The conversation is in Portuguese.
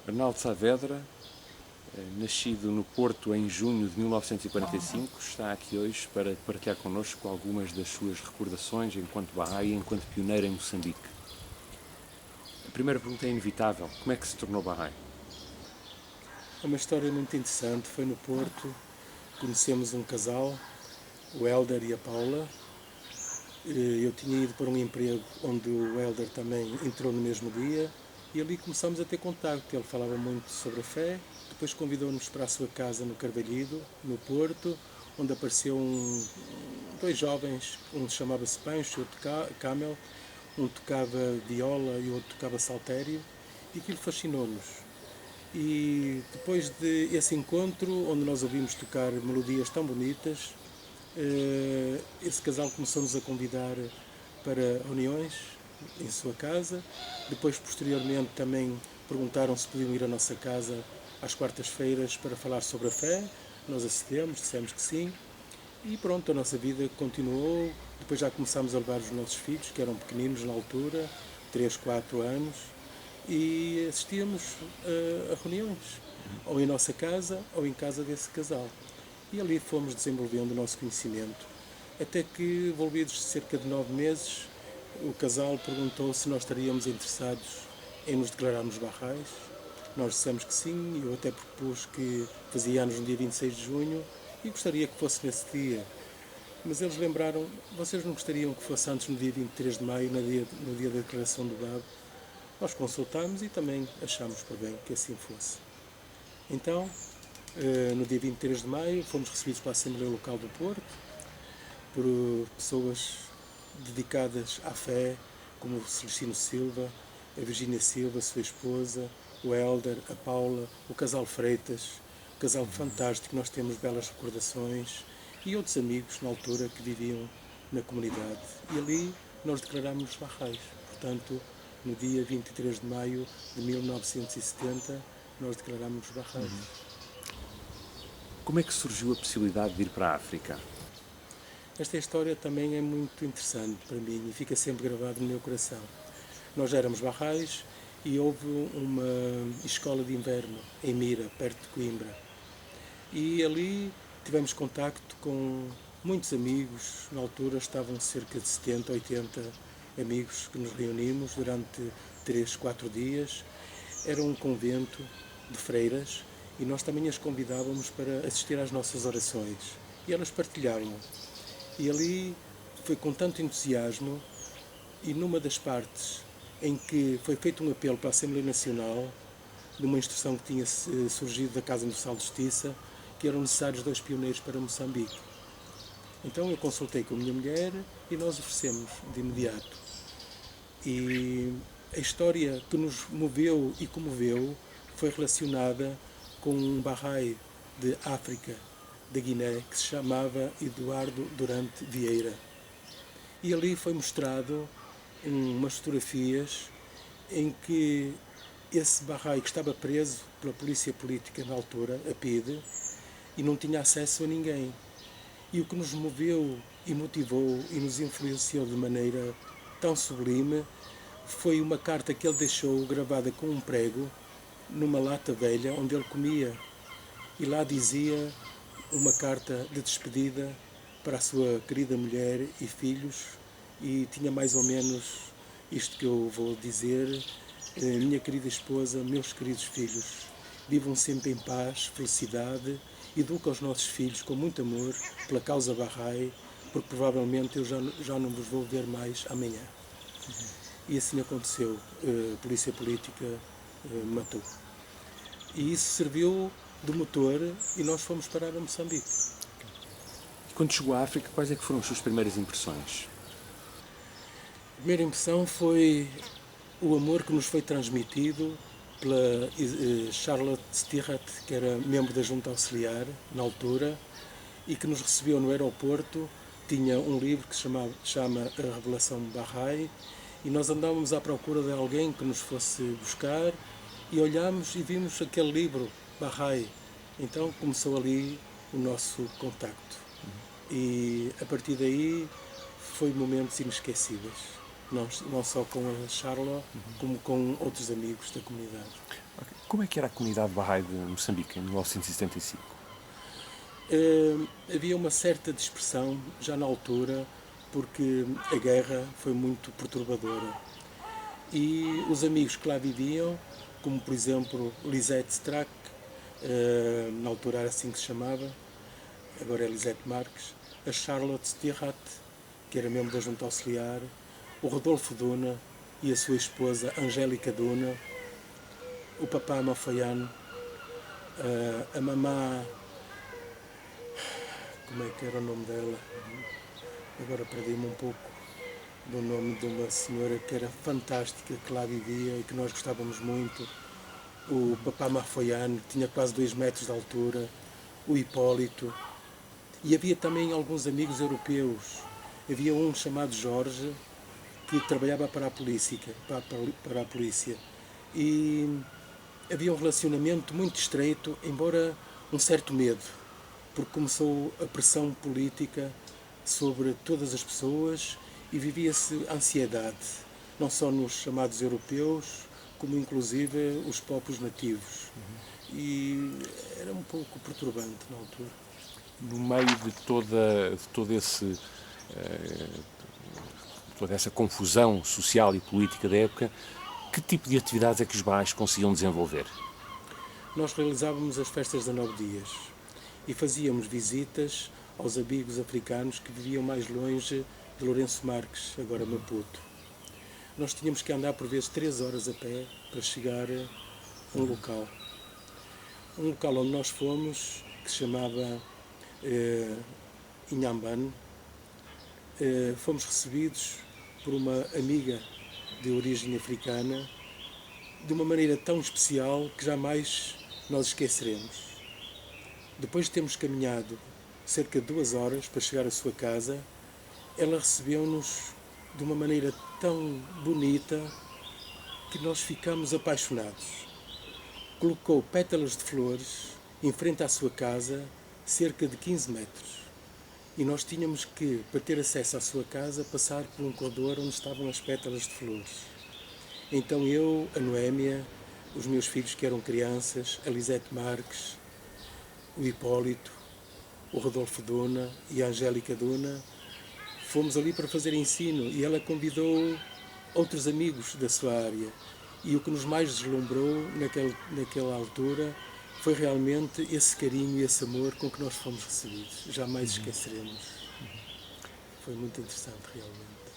Arnaldo Saavedra, nascido no Porto em junho de 1945, está aqui hoje para partilhar connosco algumas das suas recordações enquanto Bahá'í e enquanto pioneiro em Moçambique. A primeira pergunta é inevitável: como é que se tornou Bahá'í? É uma história muito interessante. Foi no Porto, conhecemos um casal, o Hélder e a Paula. Eu tinha ido para um emprego onde o Hélder também entrou no mesmo dia e ali começámos a ter contacto. Ele falava muito sobre a fé, depois convidou-nos para a sua casa no Carvalhido, no Porto, onde apareceu dois jovens, um chamava-se Pancho, outro Camel, um tocava viola e o outro tocava saltério, e aquilo fascinou-nos. E depois desse encontro, onde nós ouvimos tocar melodias tão bonitas, esse casal começou-nos a convidar para reuniões em sua casa. Depois, posteriormente, também perguntaram se podiam ir à nossa casa às quartas-feiras para falar sobre a fé. Nós acedemos, dissemos que sim. E pronto, a nossa vida continuou. Depois já começámos a levar os nossos filhos, que eram pequeninos na altura, 3, 4 anos, e assistíamos a reuniões, ou em nossa casa, ou em casa desse casal. E ali fomos desenvolvendo o nosso conhecimento, até que, envolvidos cerca de 9 meses, o casal perguntou se nós estaríamos interessados em nos declararmos Bahá'ís. Nós dissemos que sim, eu até propus que fazia anos no dia 26 de junho e gostaria que fosse nesse dia. Mas eles lembraram: vocês não gostariam que fosse antes, no dia 23 de maio, no dia da declaração do Bab? Nós consultámos e também achámos por bem que assim fosse. Então, no dia 23 de maio, fomos recebidos para a Assembleia Local do Porto, por pessoas dedicadas à fé, como o Celestino Silva, a Virgínia Silva, sua esposa, o Hélder, a Paula, o casal Freitas, um casal fantástico, nós temos belas recordações, e outros amigos na altura que viviam na comunidade. E ali nós declarámos Bahá'ís. Portanto, no dia 23 de maio de 1970, nós declarámos Bahá'ís. Como é que surgiu a possibilidade de ir para a África? Esta história também é muito interessante para mim e fica sempre gravado no meu coração. Nós éramos Bahá'ís e houve uma escola de inverno em Mira, perto de Coimbra. E ali tivemos contacto com muitos amigos. Na altura estavam cerca de 70, 80 amigos que nos reunimos durante 3, 4 dias. Era um convento de freiras e nós também as convidávamos para assistir às nossas orações. E elas partilharam. E ali foi com tanto entusiasmo, e numa das partes em que foi feito um apelo para a Assembleia Nacional, de uma instrução que tinha surgido da Casa Universal de Justiça, que eram necessários 2 pioneiros para Moçambique. Então eu consultei com a minha mulher e nós oferecemos de imediato. E a história que nos moveu e comoveu foi relacionada com um Bahá'í de África, da Guiné, que se chamava Eduardo Durante Vieira. E ali foi mostrado umas fotografias em que esse Bahá'í, que estava preso pela polícia política na altura, a PIDE, e não tinha acesso a ninguém. E o que nos moveu e motivou e nos influenciou de maneira tão sublime foi uma carta que ele deixou gravada com um prego numa lata velha onde ele comia. E lá dizia uma carta de despedida para a sua querida mulher e filhos, e tinha mais ou menos isto que eu vou dizer: minha querida esposa, meus queridos filhos, vivam sempre em paz, felicidade, educa os nossos filhos com muito amor pela causa Bahá'í, porque provavelmente eu já não vos vou ver mais amanhã. E assim aconteceu. A polícia política matou. E isso serviu de motor e nós fomos parar a Moçambique. E quando chegou à África, quais é que foram as suas primeiras impressões? A primeira impressão foi o amor que nos foi transmitido pela Charlotte Stirrat, que era membro da Junta Auxiliar na altura, e que nos recebeu no aeroporto. Tinha um livro que se chama A Revelação Bahá'í, e nós andávamos à procura de alguém que nos fosse buscar, e olhámos e vimos aquele livro, Bahá'í. Então começou ali o nosso contacto. E a partir daí foi momentos inesquecíveis. não só com a Charlotte, como com outros amigos da comunidade. Como é que era a comunidade Bahá'í de Moçambique em 1975? Havia uma certa dispersão já na altura, porque a guerra foi muito perturbadora. E os amigos que lá viviam, como por exemplo Lisette Strack, na altura era assim que se chamava, agora é Lisette Marques, a Charlotte Stirrat, que era membro da Junta Auxiliar, o Rodolfo Duna e a sua esposa Angélica Duna, o papá Mafaiano, a mamã, como é que era o nome dela? Agora perdi-me um pouco do nome de uma senhora que era fantástica, que lá vivia e que nós gostávamos muito. O papá Mafaiano, que tinha quase 2 metros de altura, o Hipólito. E havia também alguns amigos europeus. Havia um chamado Jorge, que trabalhava para a polícia, para a polícia. E havia um relacionamento muito estreito, embora um certo medo, porque começou a pressão política sobre todas as pessoas e vivia-se ansiedade, não só nos chamados europeus, como inclusive os povos nativos. E era um pouco perturbante na altura. No meio de toda essa confusão social e política da época, que tipo de atividades é que os Bahá'ís conseguiam desenvolver? Nós realizávamos as festas de 9 dias e fazíamos visitas aos amigos africanos que viviam mais longe de Lourenço Marques, agora Maputo. Nós tínhamos que andar por vezes 3 horas a pé para chegar a um local. Um local onde nós fomos, que se chamava Inhambane, fomos recebidos por uma amiga de origem africana de uma maneira tão especial que jamais nós esqueceremos. Depois de termos caminhado cerca de 2 horas para chegar à sua casa, ela recebeu-nos de uma maneira tão bonita que nós ficamos apaixonados. Colocou pétalas de flores em frente à sua casa, cerca de 15 metros. E nós tínhamos que, para ter acesso à sua casa, passar por um corredor onde estavam as pétalas de flores. Então eu, a Noémia, os meus filhos que eram crianças, a Lisette Marques, o Hipólito, o Rodolfo Duna e a Angélica Duna, fomos ali para fazer ensino e ela convidou outros amigos da sua área. E o que nos mais deslumbrou naquela altura foi realmente esse carinho e esse amor com que nós fomos recebidos. Jamais esqueceremos. Foi muito interessante, realmente.